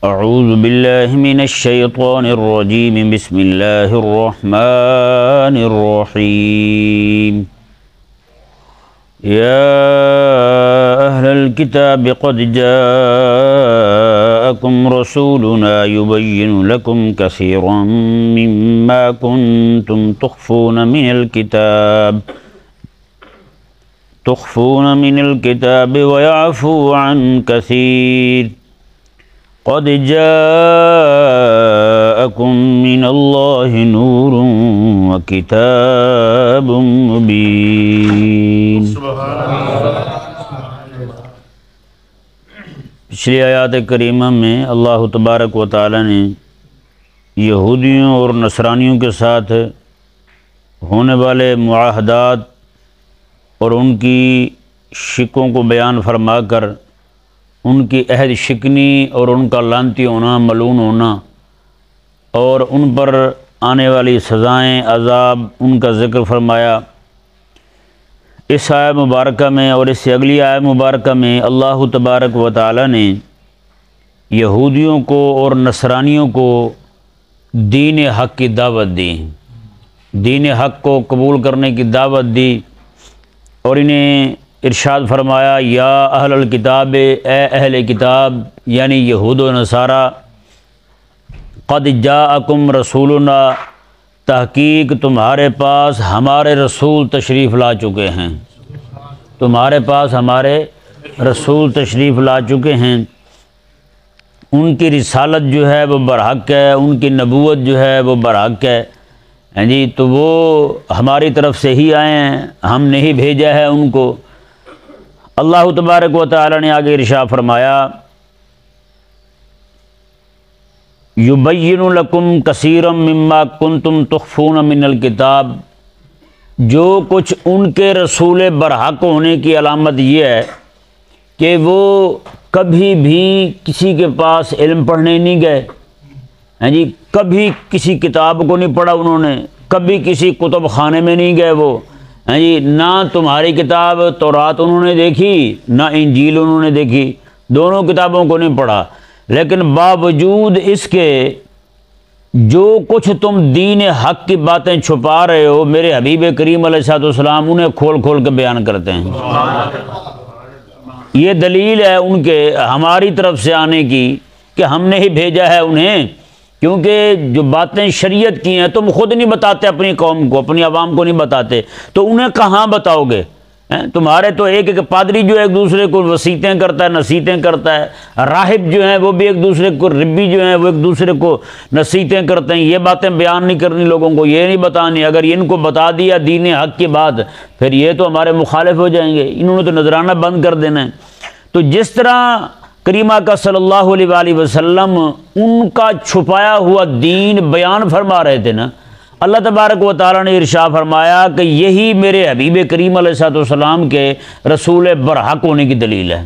اعوذ باللہ من الشیطان الرجیم بسم اللہ الرحمن الرحیم یا اہل الکتاب قد جاءکم رسولنا یبین لکم کثیرا مما کنتم تخفون من الکتاب ویعفو عن کثیر قد جاءکم من اللہ نور وکتاب مبین۔ پچھلی آیات کریمہ میں اللہ تبارک و تعالی نے یہودیوں اور نصرانیوں کے ساتھ ہونے والے معاہدات اور ان کی شکوں کو بیان فرما کر ان کی عہد شکنی اور ان کا لعنتی ہونا، ملعون ہونا اور ان پر آنے والی سزائیں، عذاب، ان کا ذکر فرمایا۔ اس آیہ مبارکہ میں اور اس سے اگلی آیہ مبارکہ میں اللہ تبارک و تعالی نے یہودیوں کو اور نصرانیوں کو دین حق کی دعوت دی، دین حق کو قبول کرنے کی دعوت دی اور انہیں ارشاد فرمایا یا اہل الکتاب، اے اہل کتاب یعنی یہود و نصارہ، قد جاءکم رسولنا، تحقیق تمہارے پاس ہمارے رسول تشریف لا چکے ہیں، تمہارے پاس ہمارے رسول تشریف لا چکے ہیں۔ ان کی رسالت جو ہے وہ برحق ہے، ان کی نبوت جو ہے وہ برحق ہے جی، تو وہ ہماری طرف سے ہی آئے ہیں، ہم نے ہی بھیجا ہے ان کو۔ اللہ تبارک و تعالی نے آگے ارشاد فرمایا یبین لکم کثیرا مما کنتم تخفون من الکتاب، جو کچھ ان کے رسول برحق ہونے کی علامت یہ ہے کہ وہ کبھی بھی کسی کے پاس علم پڑھنے نہیں گئے ہیں جی، کبھی کسی کتاب کو نہیں پڑھا انہوں نے، کبھی کسی کتب خانے میں نہیں گئے وہ ہیں جی، نہ تمہاری کتاب تورات انہوں نے دیکھی نہ انجیل انہوں نے دیکھی، دونوں کتابوں کو نہیں پڑھا، لیکن باوجود اس کے جو کچھ تم دین حق کی باتیں چھپا رہے ہو، میرے حبیب کریم علیہ الصلوۃ والسلام انہیں کھول کھول کے بیان کرتے ہیں۔ یہ دلیل ہے ان کے ہماری طرف سے آنے کی کہ ہم نے ہی بھیجا ہے انہیں، کیونکہ جو باتیں شریعت کی ہیں تم خود نہیں بتاتے اپنی قوم کو، اپنی عوام کو نہیں بتاتے، تو انہیں کہاں بتاؤ گے؟ تمہارے تو ایک ایک پادری جو ایک دوسرے کو وصیتیں کرتا ہے، نصیحتیں کرتا ہے، راہب جو ہیں وہ بھی ایک دوسرے کو، ربی جو ہیں وہ ایک دوسرے کو نصیحتیں کرتے ہیں، یہ باتیں بیان نہیں کرنی لوگوں کو، یہ نہیں بتانی، اگر ان کو بتا دیا دین حق کی بات پھر یہ تو ہمارے مخالف ہو جائیں گے، انہوں نے تو نذرانہ بند کر دینا ہے۔ تو جس طرح کریمہ کا صلی اللہ علیہ وآلہ وسلم ان کا چھپایا ہوا دین بیان فرما رہے تھے نا، اللہ تبارک و تعالیٰ نے ارشاد فرمایا کہ یہی میرے حبیب کریم علیہ الصلوۃ والسلام کے رسول برحق ہونے کی دلیل ہے۔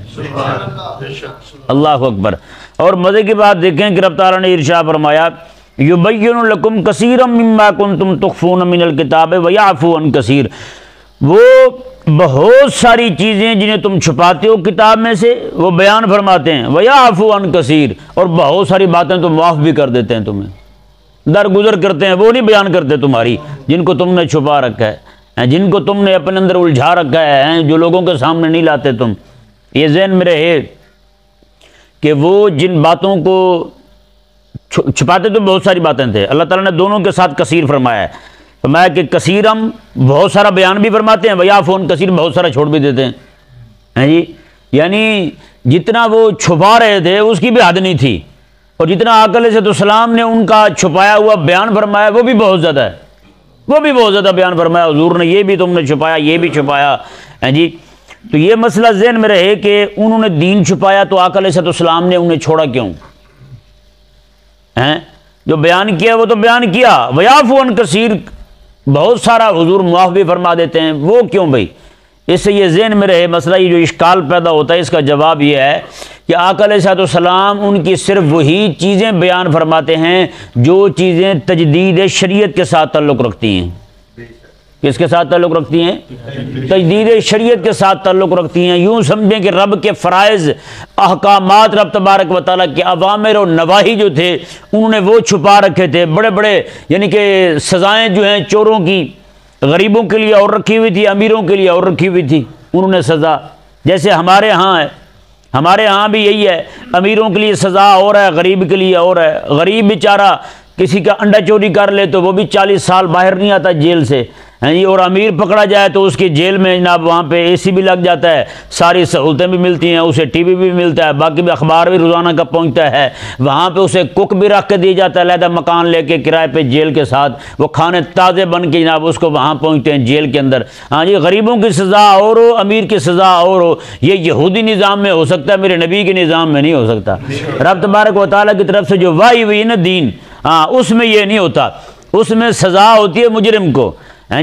اللہ اکبر۔ اور مزے کی بات دیکھیں کہ رب تعالیٰ نے ارشاد فرمایا یبین لکم کثیرا مما کنتم تخفون من الکتاب ویعفو عن کثیر، وہ بہت ساری چیزیں جنہیں تم چھپاتے ہو کتاب میں سے وہ بیان فرماتے ہیں، وَيَعْفُو عَنْ كَثِيرٍ، اور بہت ساری باتیں تو معاف بھی کر دیتے ہیں، تمہیں درگزر کرتے ہیں، وہ نہیں بیان کرتے تمہاری جن کو تم نے چھپا رکھا ہے، جن کو تم نے اپنے اندر الجھا رکھا ہے، جو لوگوں کے سامنے نہیں لاتے تم۔ یہ ذہن میں رہے کہ وہ جن باتوں کو چھپاتے تو بہت ساری باتیں تھے، اللہ تعالیٰ نے دونوں کے ساتھ کثیر فرمایا ہے، فرمایا کہ کثیر ہم بہت سارا بیان بھی فرماتے ہیں، ویعفو عن کثیر بہت سارا چھوڑ بھی دیتے ہیں جی، یعنی جتنا وہ چھپا رہے تھے اس کی بھی حد نہیں تھی، اور جتنا آقا علیہ السلام نے ان کا چھپایا ہوا بیان فرمایا وہ بھی بہت زیادہ ہے، وہ بھی بہت زیادہ بیان فرمایا حضور نے، یہ بھی تم نے چھپایا، یہ بھی چھپایا جی۔ تو یہ مسئلہ ذہن میں رہے کہ انہوں نے دین چھپایا تو آقا علیہ السلام نے انہیں چھوڑا کیوں؟ جو بیان کیا وہ تو بیان کیا، ویعفو عن کثیر بہت سارا حضور معاف بھی فرما دیتے ہیں، وہ کیوں بھائی؟ اس سے یہ ذہن میں رہے مسئلہ، یہ جو اشکال پیدا ہوتا ہے اس کا جواب یہ ہے کہ آقا علیہ السلام ان کی صرف وہی چیزیں بیان فرماتے ہیں جو چیزیں تجدید شریعت کے ساتھ تعلق رکھتی ہیں، کس کے ساتھ تعلق رکھتی ہیں؟ تجدید شریعت کے ساتھ تعلق رکھتی ہیں۔ یوں سمجھیں کہ رب کے فرائض، احکامات، رب تبارک و تعالیٰ کے اوامر اور نواہی جو تھے انہوں نے وہ چھپا رکھے تھے۔ بڑے بڑے یعنی کہ سزائیں جو ہیں چوروں کی غریبوں کے لیے اور رکھی ہوئی تھی، امیروں کے لیے اور رکھی ہوئی تھی انہوں نے سزا، جیسے ہمارے ہاں ہے، ہمارے ہاں بھی یہی ہے، امیروں کے لیے سزا اور ہے، غریب کے لیے اور ہے۔ غریب بیچارہ کسی کا انڈا چوری کر لے تو وہ بھی 40 سال باہر نہیں آتا جیل سے، اور امیر پکڑا جائے تو اس کی جیل میں جناب وہاں پہ اے سی بھی لگ جاتا ہے، ساری سہولتیں بھی ملتی ہیں، اسے ٹی وی بھی ملتا ہے، باقی بھی اخبار بھی روزانہ کا پہنچتا ہے، وہاں پہ اسے کک بھی رکھ کے دیا جاتا ہے، علیحدہ مکان لے کے کرائے پہ جیل کے ساتھ، وہ کھانے تازے بن کے جناب اس کو وہاں پہنچتے ہیں جیل کے اندر۔ ہاں جی، غریبوں کی سزا اور ہو، امیر کی سزا اور ہو، یہ یہودی نظام میں ہو سکتا ہے، میرے نبی کے نظام میں نہیں ہو سکتا۔ رب تبارک و تعالیٰ کی طرف سے جو وحی ہوئی نا دین، اس میں یہ نہیں ہوتا، اس میں سزا ہوتی ہے مجرم کو۔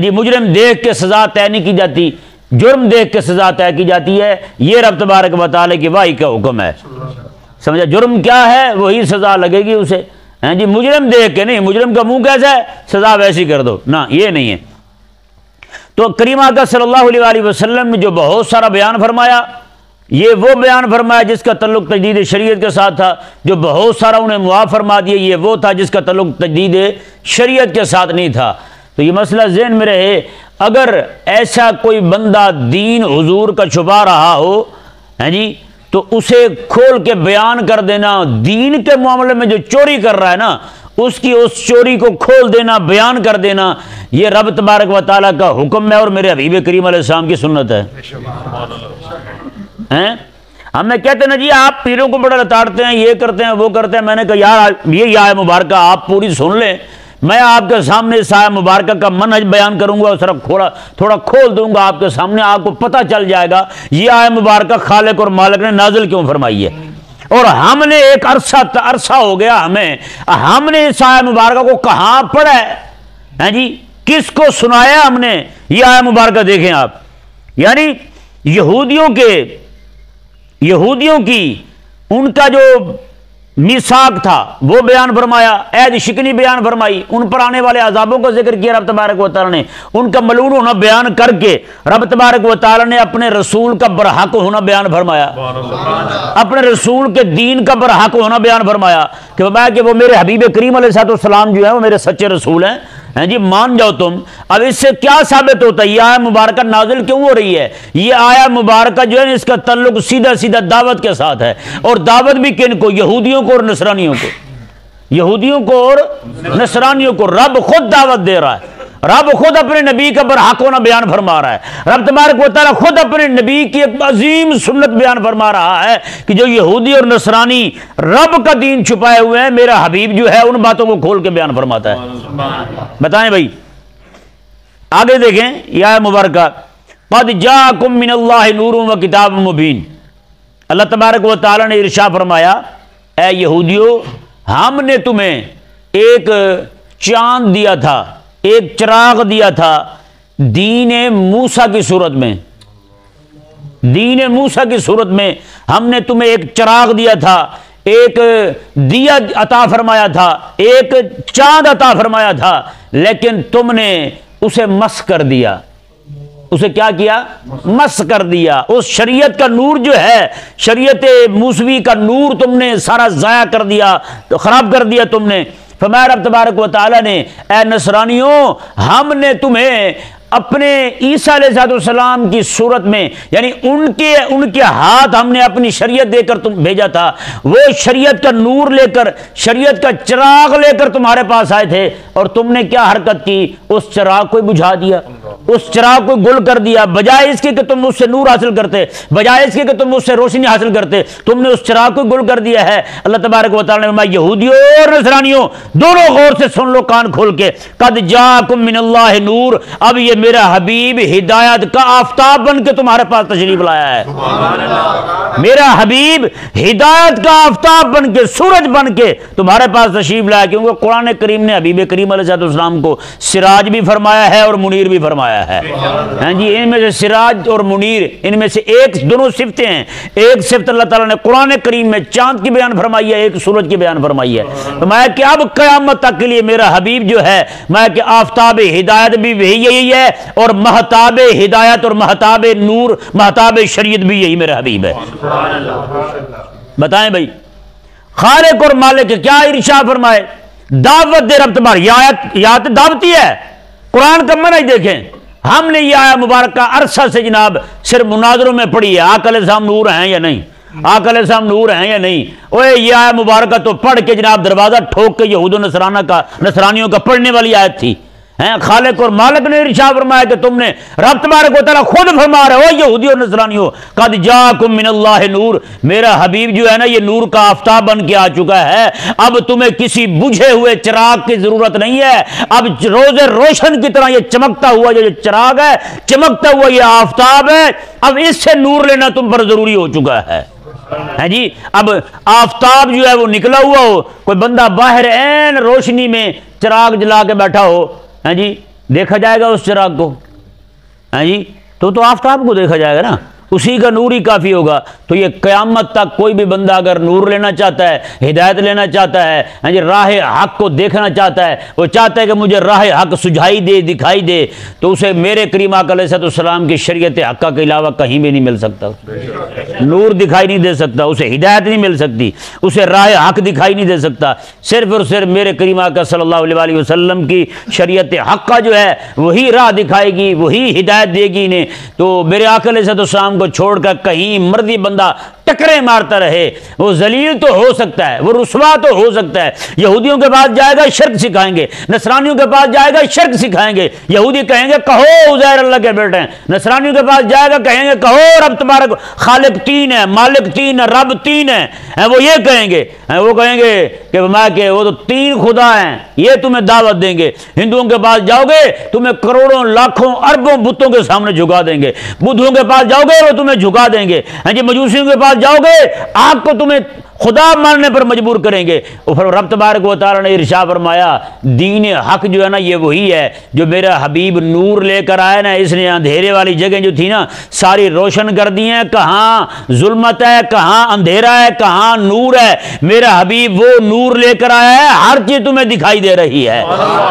جی، مجرم دیکھ کے سزا طے نہیں کی جاتی، جرم دیکھ کے سزا طے کی جاتی ہے، یہ رب تبارک و تعالیٰ کی وحی کا حکم ہے۔ سمجھا؟ جرم کیا ہے وہی سزا لگے گی اسے، جی مجرم دیکھ کے نہیں، مجرم کا منہ کیسا ہے سزا ویسی کر دو، نہ یہ نہیں ہے۔ تو کریم آقا صلی اللہ علیہ وآلہ وسلم نے جو بہت سارا بیان فرمایا، یہ وہ بیان فرمایا جس کا تعلق تجدید شریعت کے ساتھ تھا، جو بہت سارا انہیں معاف فرما دیا یہ وہ تھا جس کا تعلق تجدید شریعت کے ساتھ نہیں تھا۔ تو یہ مسئلہ ذہن میں رہے، اگر ایسا کوئی بندہ دین حضور کا چھپا رہا ہو جی تو اسے کھول کے بیان کر دینا، دین کے معاملے میں جو چوری کر رہا ہے نا اس کی اس چوری کو کھول دینا، بیان کر دینا، یہ رب تبارک و تعالیٰ کا حکم ہے اور میرے حبیب کریم علیہ السلام کی سنت ہے۔ ہمیں کہتے ہیں نا جی آپ پیروں کو بڑا لتاڑتے ہیں، یہ کرتے ہیں وہ کرتے ہیں، میں نے کہا یار یہ آیت مبارکہ آپ پوری سن لیں، میں آپ کے سامنے اس آیت مبارکہ کا منہج بیان کروں گا، صرف تھوڑا کھول دوں گا آپ کے سامنے، آپ کو پتہ چل جائے گا یہ آیت مبارکہ خالق اور مالک نے نازل کیوں فرمائی ہے۔ اور ہم نے ایک عرصہ ہو گیا ہم نے اس آیت مبارکہ کو کہاں پڑھا ہے جی، کس کو سنایا ہم نے یہ آیت مبارکہ؟ دیکھیں آپ، یعنی یہودیوں کی ان کا جو میثاق تھا وہ بیان فرمایا، عہد شکنی بیان فرمائی، ان پر آنے والے عذابوں کا ذکر کیا رب تبارک و تعالیٰ نے، ان کا ملعون ہونا بیان کر کے رب تبارک و تعالیٰ نے اپنے رسول کا برحق ہونا بیان فرمایا، اپنے رسول کے دین کا برحق ہونا بیان فرمایا کہ وہ میرے حبیب کریم علیہ السلام جو ہیں وہ میرے سچے رسول ہیں جی، مان جاؤ تم۔ اب اس سے کیا ثابت ہوتا ہے یہ آیت مبارکہ نازل کیوں ہو رہی ہے؟ یہ آیت مبارکہ جو ہے اس کا تعلق سیدھا دعوت کے ساتھ ہے، اور دعوت بھی کن کو؟ یہودیوں کو اور نصرانیوں کو، یہودیوں کو اور نصرانیوں کو رب خود دعوت دے رہا ہے، رب خود اپنے نبی کا برحق ہونا بیان فرما رہا ہے، رب تبارک و تعالیٰ خود اپنے نبی کی ایک عظیم سنت بیان فرما رہا ہے کہ جو یہودی اور نصرانی رب کا دین چھپائے ہوئے ہیں، میرا حبیب جو ہے ان باتوں کو کھول کے بیان فرماتا ہے۔ بتائیں بھائی، آگے دیکھیں یہ آیت مبارکہ، قد جاءکم من اللہ نور و کتاب مبین، اللہ تبارک و تعالیٰ نے ارشاد فرمایا اے یہودیو، ہم نے تمہیں ایک چاند دیا تھا، ایک چراغ دیا تھا دین موسیٰ کی صورت میں، دین موسیٰ کی صورت میں ہم نے تمہیں ایک چراغ دیا تھا، ایک دیا عطا فرمایا تھا، ایک چاند عطا فرمایا تھا، لیکن تم نے اسے مس کر دیا۔ اسے کیا کیا؟ مس کر دیا۔ اس شریعت کا نور جو ہے، شریعت موسوی کا نور تم نے سارا ضائع کر دیا، خراب کر دیا تم نے۔ فرمایا رب تبارک و تعالیٰ نے اے نصرانیوں، ہم نے تمہیں اپنے عیسیٰ علیہ السلام کی صورت میں، یعنی ان کے ہاتھ ہم نے اپنی شریعت دے کر تم بھیجا تھا، وہ شریعت کا نور لے کر، شریعت کا چراغ لے کر تمہارے پاس آئے تھے، اور تم نے کیا حرکت کی؟ اس چراغ کو بجھا دیا، اس چراغ کو گل کر دیا، بجائے اس کے کہ تم اس سے نور حاصل کرتے، بجائے اس کے کہ تم اس سے روشنی حاصل کرتے، تم نے اس چراغ کو گل کر دیا ہے۔ اللہ تبارک و تعالیٰ نے فرمایا یہودیوں اور نصرانیوں دونوں غور سے سن لو کان کھول کے، قد جاءکم من اللہ نور، اب یہ میرا حبیب ہدایت کا آفتاب بن کے تمہارے پاس تشریف لایا ہے۔ میرا حبیب ہدایت کا آفتاب بن کے، سورج بن کے تمہارے پاس تشریف لایا، کیونکہ قرآن کریم نے حبیب کریم کریم علیہ السلام کو سراج بھی فرمایا ہے اور منیر بھی فرمایا ہے۔ ہاں جی، ان میں سے سراج اور منیر، ان میں سے ایک دونوں صفتیں ہیں۔ ایک صفت اللہ تعالیٰ نے قرآن کریم میں چاند کی بیان فرمائی ہے، ایک سورج کی بیان فرمائی ہے۔ تو میں کہ اب قیامت تک کے لیے میرا حبیب جو ہے، میں کہ آفتاب ہدایت بھی یہی ہے، اور مہتاب ہدایت اور مہتاب نور، مہتاب شریعت بھی یہی میرا حبیب ہے۔ بتائیں بھائی، خالق اور مالک کیا ارشاد فرمائے؟ دعوت دے رب تبارک، یہ آیت دعوتی ہے۔ قرآن کا منہج دیکھیں، ہم نے یہ آیا مبارکہ عرصہ سے جناب صرف مناظروں میں پڑھی ہے، آقا علیہ السلام نور ہیں یا نہیں، آقا علیہ السلام نور ہیں یا نہیں۔ اوے یہ آیا مبارکہ تو پڑھ کے جناب دروازہ ٹھوک کے یہود و نصرانیوں کا پڑھنے والی آیت تھی۔ خالق اور مالک نے ارشاد فرمایا کہ تم نے، رب تبارک و تعالیٰ خود فرما رہے ہو یہودی اور نصرانیوں، قد جاءکم من اللہ نور، میرا حبیب جو ہے نا یہ نور کا آفتاب بن کے آ چکا ہے، اب تمہیں کسی بجھے ہوئے چراغ کی ضرورت نہیں ہے، اب روز روشن کی طرح یہ چمکتا ہوا جو چراغ ہے، چمکتا ہوا یہ آفتاب ہے، اب اس سے نور لینا تم پر ضروری ہو چکا ہے۔ جی اب آفتاب جو ہے وہ نکلا ہوا ہو، کوئی بندہ باہر عین روشنی میں چراغ جلا کے بیٹھا ہو، ہاں جی، دیکھا جائے گا اس چراغ کو؟ ہاں جی، تو آفتاب کو دیکھا جائے گا نا، اسی کا نور ہی کافی ہوگا۔ تو یہ قیامت تک کوئی بھی بندہ اگر نور لینا چاہتا ہے، ہدایت لینا چاہتا ہے، ہاں جی، راہ حق کو دیکھنا چاہتا ہے، وہ چاہتا ہے کہ مجھے راہ حق سجھائی دے، دکھائی دے، تو اسے میرے کریم آقا علیہ السلام کی شریعت حقہ کے علاوہ کہیں بھی نہیں مل سکتا۔ نور دکھائی نہیں دے سکتا، اسے ہدایت نہیں مل سکتی، اسے راہ حق دکھائی نہیں دے سکتا، صرف اور صرف میرے کریم آقا صلی اللہ علیہ وسلم کی شریعت حقہ جو ہے وہی راہ دکھائے گی، وہی ہدایت دے گی انہیں۔ تو میرے آقا علیہ السلام کو چھوڑ کر کہیں مرضی بندہ ٹکرے مارتا رہے، وہ ذلیل تو ہو سکتا ہے، وہ رسوا تو ہو سکتا ہے۔ یہودیوں کے پاس جائے گا شرک سکھائیں گے، نصرانیوں کے پاس جائے گا شرک سکھائیں گے، یہودی کہیں گے کہو عزیر اللہ کے بیٹے ہیں، نصرانیوں کے پاس جائے گا کہیں گے کہو رب تبارک خالق تین ہے، مالک تین ہے، رب تین ہے، وہ یہ کہیں گے، وہ کہیں گے کہ وہ تو تین خدا ہیں، یہ تمہیں دعوت دیں گے۔ ہندوؤں کے پاس جاؤ گے تمہیں کروڑوں لاکھوں اربوں بتوں کے سامنے جھکا دیں گے، بدھوں کے پاس جاؤ گے وہ تمہیں جھکا دیں گے، ہاں جی، مجوسیوں کے پاس جاؤ گے آپ کو تمہیں خدا ماننے پر مجبور کریں گے۔ اور رب تبارک و تعالیٰ نے ارشاد فرمایا دین حق جو ہے نا یہ وہی ہے جو میرا حبیب نور لے کر آیا نا، اس نے اندھیرے والی جگہ جو تھی نا ساری روشن کر دی ہیں، کہاں ظلمت ہے، کہاں اندھیرا ہے، کہاں نور ہے، میرا حبیب وہ نور لے کر آیا ہے، ہر چیز تمہیں دکھائی دے رہی ہے۔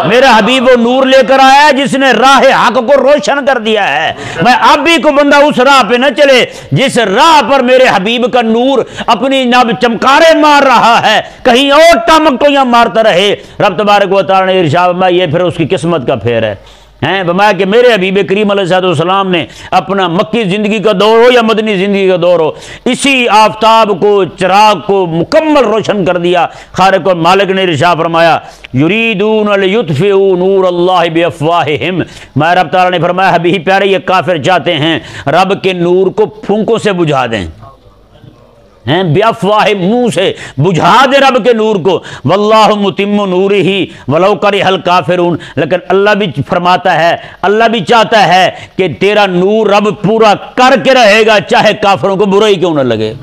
میرا حبیب وہ نور لے کر آیا ہے جس نے راہ حق کو روشن کر دیا ہے۔ میں اب بھی کو بندہ اس راہ پہ نہ چلے جس راہ پر میرے حبیب کا نور اپنی نب چمکارے مار رہا ہے، کہیں اور ٹمکٹویاں مارتا رہے۔ رب تبارک و تعالیٰ نے ارشاد فرمایا یہ پھر اس کی قسمت کا پھیر ہے۔ فرمایا کہ میرے حبیب کریم علیہ السلام نے اپنا مکی زندگی کا دور ہو یا مدنی زندگی کا دور ہو، اسی آفتاب کو، چراغ کو مکمل روشن کر دیا۔ خالق اور مالک نے ارشاد فرمایا یریدون لیطفئوا نور اللہ بافواہہم، میں رب تعالیٰ نے فرمایا حبیب پیارے یہ کافر چاہتے ہیں رب کے نور کو پھونکوں سے بجھا دیں، بیافواہ منہ سے بجھا دے رب کے نور کو، واللہ متم نورہ ولو کرہ الکافرون، لیکن اللہ بھی فرماتا ہے، اللہ بھی چاہتا ہے کہ تیرا نور رب پورا کر کے رہے گا چاہے کافروں کو برا ہی کیوں نہ لگے،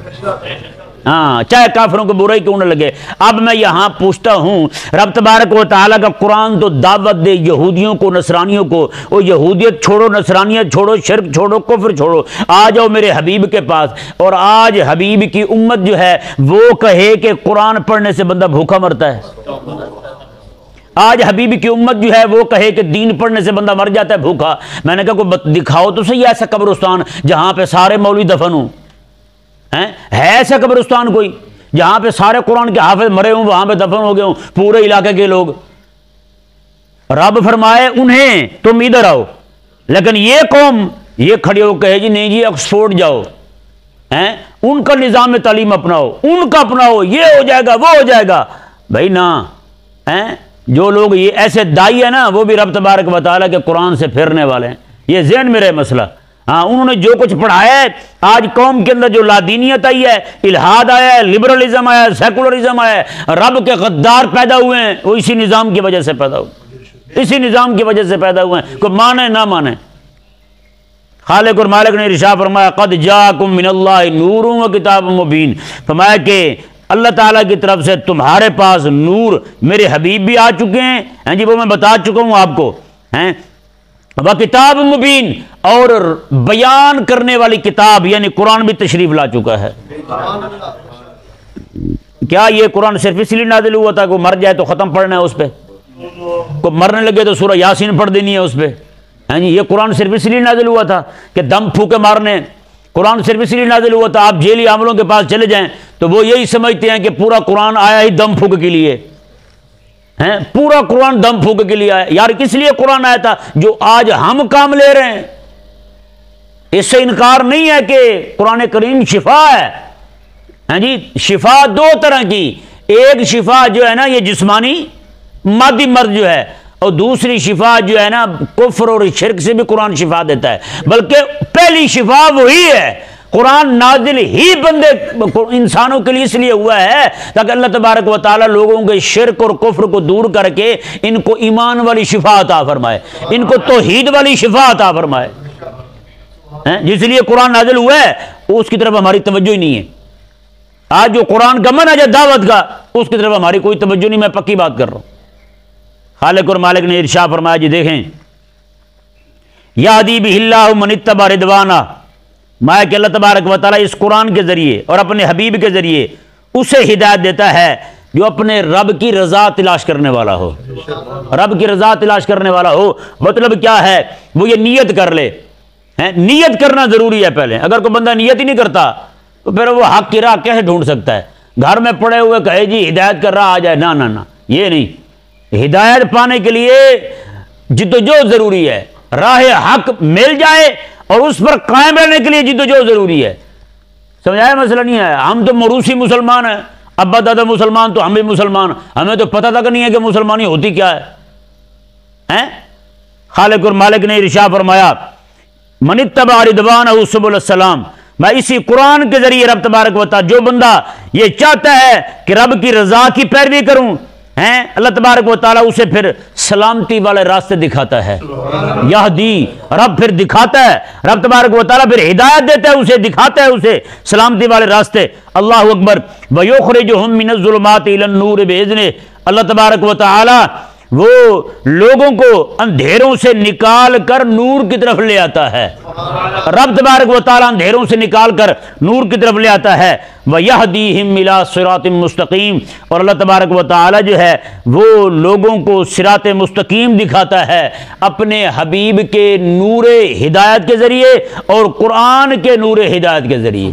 ہاں چاہے کافروں کو برا ہی کیوں نہ لگے۔ اب میں یہاں پوچھتا ہوں رب تبارک و تعالیٰ کا قرآن تو دعوت دے یہودیوں کو، نصرانیوں کو، وہ یہودیت چھوڑو، نصرانیت چھوڑو، شرک چھوڑو، کفر چھوڑو، آ جاؤ میرے حبیب کے پاس، اور آج حبیب کی امت جو ہے وہ کہے کہ قرآن پڑھنے سے بندہ بھوکا مرتا ہے۔ آج حبیب کی امت جو ہے وہ کہے کہ دین پڑھنے سے بندہ مر جاتا ہے بھوکا۔ میں نے کہا کوئی دکھاؤ تو صحیح ایسا قبرستان جہاں پہ سارے مولوی دفن ہوں، ہے ایسا قبرستان کوئی جہاں پہ سارے قرآن کے حافظ مرے ہوں، وہاں پہ دفن ہو گئے ہوں پورے علاقے کے لوگ؟ رب فرمائے انہیں تم ادھر آؤ، لیکن یہ قوم یہ کھڑی ہو کہے جی نہیں جی آکسفورڈ جاؤ، ان کا نظام تعلیم اپناؤ، ان کا اپناؤ، یہ ہو جائے گا وہ ہو جائے گا۔ بھائی نا، جو لوگ یہ ایسے دائی ہیں نا وہ بھی رب تبارک و تعالیٰ کے قرآن سے پھرنے والے ہیں، یہ ذہن میں رہے مسئلہ۔ ہاں انہوں نے جو کچھ پڑھایا ہے، آج قوم کے اندر جو لادینیت آئی ہے، الہاد آیا ہے، لبرلزم آیا ہے، سیکولرزم آیا ہے، رب کے غدار پیدا ہوئے ہیں، وہ اسی نظام کی وجہ سے پیدا ہوئے، اسی نظام کی وجہ سے پیدا ہوئے ہیں، کوئی مانے نہ مانے۔ خالق اور مالک نے ارشاد فرمایا قد جاءکم من اللہ نور و کتاب مبین، فرمایا کہ اللہ تعالیٰ کی طرف سے تمہارے پاس نور میرے حبیب بھی آ چکے ہیں جی، وہ میں بتا چکا ہوں آپ کو ہیں، وہ کتاب مبین، اور بیان کرنے والی کتاب یعنی قرآن بھی تشریف لا چکا ہے۔ کیا یہ قرآن صرف اس لیے نازل ہوا تھا کہ مر جائے تو ختم پڑھنا ہے اس پہ، کو مرنے لگے تو سورہ یاسین پڑھ دینی ہے اس پہ؟ ہاں جی، یہ قرآن صرف اس لیے نازل ہوا تھا کہ دم پھونکے مارنے؟ قرآن صرف اس لیے نازل ہوا تھا آپ جیلی عاملوں کے پاس چلے جائیں تو وہ یہی سمجھتے ہیں کہ پورا قرآن آیا ہی دم پھونک کے لیے ہیں، پورا قرآن دم پھونک کے لیے آیا؟ یار کس لیے قرآن آیا تھا جو آج ہم کام لے رہے ہیں؟ اس سے انکار نہیں ہے کہ قرآن کریم شفا ہے، ہاں جی، شفا دو طرح کی، ایک شفا جو ہے نا یہ جسمانی مادی مرض جو ہے، اور دوسری شفا جو ہے نا کفر اور شرک سے بھی قرآن شفا دیتا ہے، بلکہ پہلی شفا وہی ہے۔ قرآن نازل ہی بندے انسانوں کے لیے اس لیے ہوا ہے تاکہ اللہ تبارک و تعالیٰ لوگوں کے شرک اور کفر کو دور کر کے ان کو ایمان والی شفا عطا فرمائے، ان کو توحید والی شفا عطا فرمائے۔ جس لیے قرآن نازل ہوا ہے اس کی طرف ہماری توجہ ہی نہیں ہے۔ آج جو قرآن کا منہج ہے دعوت کا، اس کی طرف ہماری کوئی توجہ نہیں، میں پکی بات کر رہا ہوں۔ خالق اور مالک نے ارشاد فرمایا، جی دیکھیں، یہدی بہ اللہ من اتبع رضوانہ، مایا کہ اللہ تبارک و تعالیٰ اس قرآن کے ذریعے اور اپنے حبیب کے ذریعے اسے ہدایت دیتا ہے جو اپنے رب کی رضا تلاش کرنے والا ہو۔ رب کی رضا تلاش کرنے والا ہو مطلب کیا ہے؟ وہ یہ نیت کر لے، نیت کرنا ضروری ہے پہلے۔ اگر کوئی بندہ نیت ہی نہیں کرتا تو پھر وہ حق کی راہ کیسے ڈھونڈ سکتا ہے؟ گھر میں پڑے ہوئے کہے جی ہدایت کر رہا آ جائے، نہ نہ، یہ نہیں۔ ہدایت پانے کے لیے جدوجہد ضروری ہے، راہ حق مل جائے اور اس پر قائم رہنے کے لیے جدوجہد ضروری ہے۔ سمجھایا مسئلہ نہیں ہے؟ ہم تو موروثی مسلمان ہیں، ابا دادا مسلمان تو ہم بھی مسلمان، ہمیں تو پتہ تک نہیں ہے کہ مسلمانی ہوتی کیا ہے۔ خالق اور مالک نے ارشاد فرمایا، من اتبع رضوانہ سبل السلام، میں اسی قرآن کے ذریعے رب تبارک و تعالی جو بندہ یہ چاہتا ہے کہ رب کی رضا کی پیروی کروں، اللہ تبارک و تعالیٰ اسے پھر سلامتی والے راستے دکھاتا ہے۔ یہدی، رب پھر دکھاتا ہے، رب تبارک و تعالیٰ پھر ہدایت دیتا ہے اسے، دکھاتا ہے اسے سلامتی والے راستے۔ اللہ اکبر۔ وَيُخْرِجُهُم مِّنَ الظُّلُمَاتِ إِلَى النُّورِ بِإِذْنِهِ، اللہ تبارک و تعالیٰ وہ لوگوں کو اندھیروں سے نکال کر نور کی طرف لے آتا ہے۔ رب تبارک و تعالیٰ اندھیروں سے نکال کر نور کی طرف لے آتا ہے۔ وَيَهْدِيهِمْ إِلَىٰ صِرَاطٍ مُّسْتَقِيمٍ، اور اللہ تبارک و تعالیٰ جو ہے وہ لوگوں کو صراط مستقیم دکھاتا ہے اپنے حبیب کے نور ہدایت کے ذریعے اور قرآن کے نور ہدایت کے ذریعے۔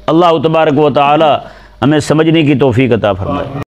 اللہ تبارک و تعالیٰ ہمیں سمجھنے کی توفیق عطا فرمائے۔